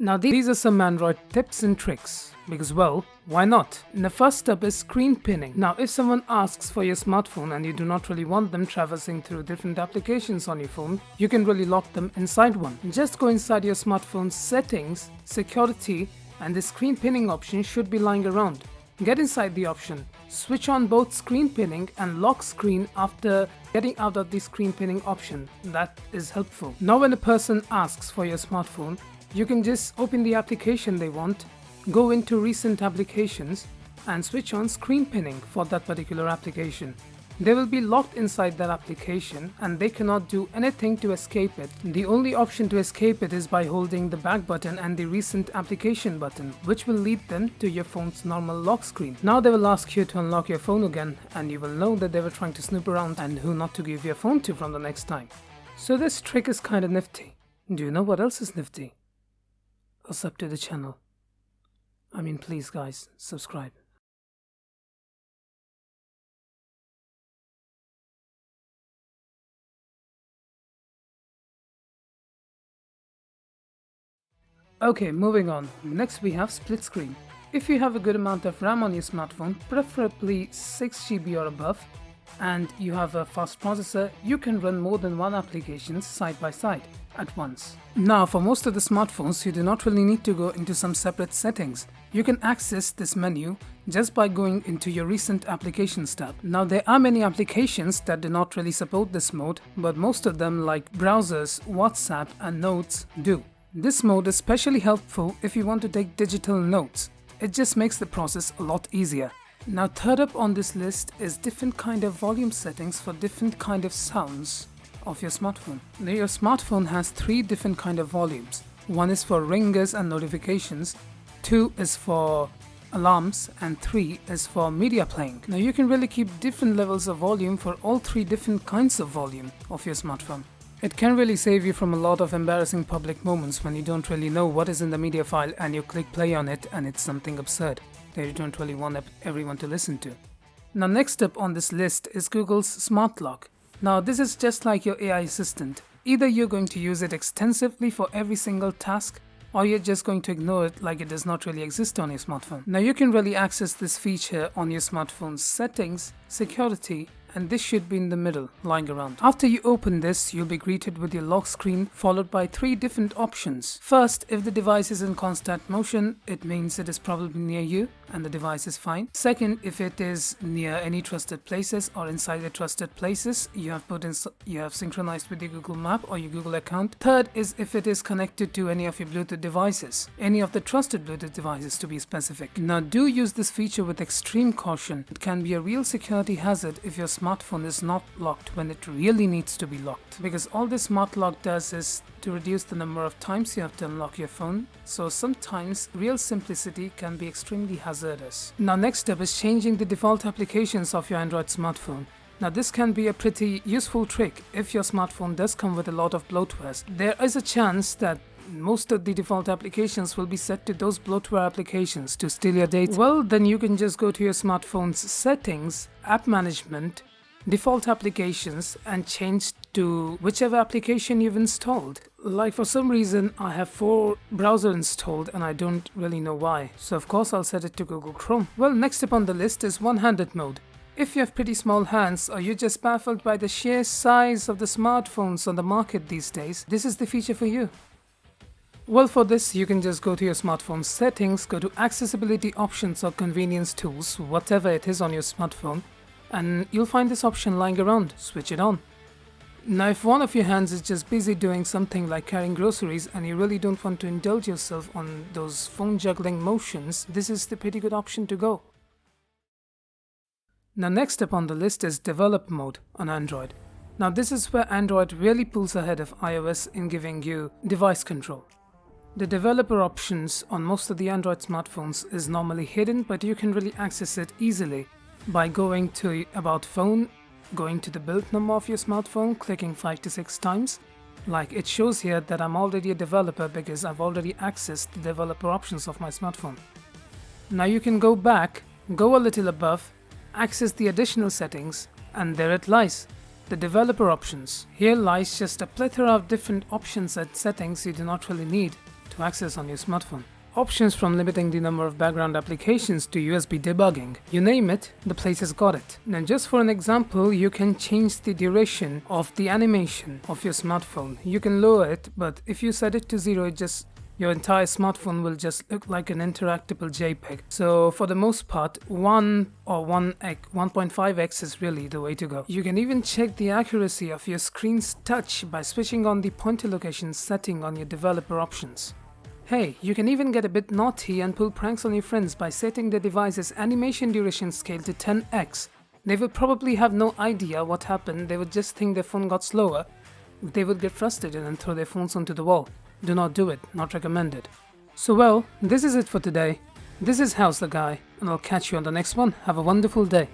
Now these are some Android tips and tricks, because well, why not? And the first step is screen pinning. Now if someone asks for your smartphone and you do not really want them traversing through different applications on your phone, you can really lock them inside one. Just go inside your smartphone's settings, security, and the screen pinning option should be lying around. Get inside the option, switch on both screen pinning and lock screen after getting out of the screen pinning option. That is helpful. Now when a person asks for your smartphone, you can just open the application they want, go into recent applications and switch on screen pinning for that particular application. They will be locked inside that application and they cannot do anything to escape it. The only option to escape it is by holding the back button and the recent application button, which will lead them to your phone's normal lock screen. Now they will ask you to unlock your phone again and you will know that they were trying to snoop around and who not to give your phone to from the next time. So this trick is kinda nifty. Do you know what else is nifty? Sub to the channel. I mean, please guys, subscribe. Okay, moving on. Next we have split screen. If you have a good amount of RAM on your smartphone, preferably 6 GB or above, and you have a fast processor, you can run more than one application side by side at once. Now for most of the smartphones, you do not really need to go into some separate settings. You can access this menu just by going into your recent applications tab. Now there are many applications that do not really support this mode, but most of them like browsers, WhatsApp and notes do. This mode is especially helpful if you want to take digital notes. It just makes the process a lot easier. Now third up on this list is different kind of volume settings for different kind of sounds of your smartphone. Now your smartphone has 3 different kind of volumes. One is for ringers and notifications, 2 is for alarms, and 3 is for media playing. Now you can really keep different levels of volume for all 3 different kinds of volume of your smartphone. It can really save you from a lot of embarrassing public moments when you don't really know what is in the media file and you click play on it and it's something absurd that you don't really want everyone to listen to. Now next up on this list is Google's Smart Lock. Now this is just like your AI assistant. Either you're going to use it extensively for every single task, or you're just going to ignore it like it does not really exist on your smartphone. Now you can really access this feature on your smartphone's settings, security, and this should be in the middle, lying around. After you open this, you'll be greeted with your lock screen followed by 3 different options. First, if the device is in constant motion, it means it is probably near you and the device is fine. Second, if it is near any trusted places or inside the trusted places, you have synchronized with your Google Map or your Google account. Third is if it is connected to any of your Bluetooth devices, any of the trusted Bluetooth devices to be specific. Now do use this feature with extreme caution. It can be a real security hazard if your smartphone is not locked when it really needs to be locked, because all this smart lock does is to reduce the number of times you have to unlock your phone, so sometimes real simplicity can be extremely hazardous. Now next up is changing the default applications of your Android smartphone. Now this can be a pretty useful trick if your smartphone does come with a lot of bloatwares. There is a chance that most of the default applications will be set to those bloatware applications to steal your data. Well, then you can just go to your smartphone's settings, app management, default applications and change to whichever application you've installed. Like for some reason I have 4 browser installed and I don't really know why, so of course I'll set it to Google Chrome. Well, next up on the list is one-handed mode. If you have pretty small hands or you're just baffled by the sheer size of the smartphones on the market these days, this is the feature for you. Well, for this you can just go to your smartphone settings, go to accessibility options or convenience tools, whatever it is on your smartphone, and you'll find this option lying around. Switch it on. Now if one of your hands is just busy doing something like carrying groceries and you really don't want to indulge yourself on those phone juggling motions, this is the pretty good option to go. Now next up on the list is develop mode on Android. Now this is where Android really pulls ahead of iOS in giving you device control. The developer options on most of the Android smartphones is normally hidden, but you can really access it easily by going to About Phone, going to the build number of your smartphone, clicking 5 to 6 times. Like it shows here that I'm already a developer because I've already accessed the developer options of my smartphone. Now you can go back, go a little above, access the additional settings, and there it lies. The developer options. Here lies just a plethora of different options and settings you do not really need. to access on your smartphone. Options from limiting the number of background applications to USB debugging. You name it, the place has got it. Now just for an example, you can change the duration of the animation of your smartphone. You can lower it, but if you set it to 0, your entire smartphone will just look like an interactable JPEG. So for the most part, 1.5x is really the way to go. You can even check the accuracy of your screen's touch by switching on the pointer location setting on your developer options. Hey, you can even get a bit naughty and pull pranks on your friends by setting the device's animation duration scale to 10x. They would probably have no idea what happened, they would just think their phone got slower. They would get frustrated and throw their phones onto the wall. Do not do it, not recommended. So well, this is it for today. This is How's the Guy, and I'll catch you on the next one. Have a wonderful day.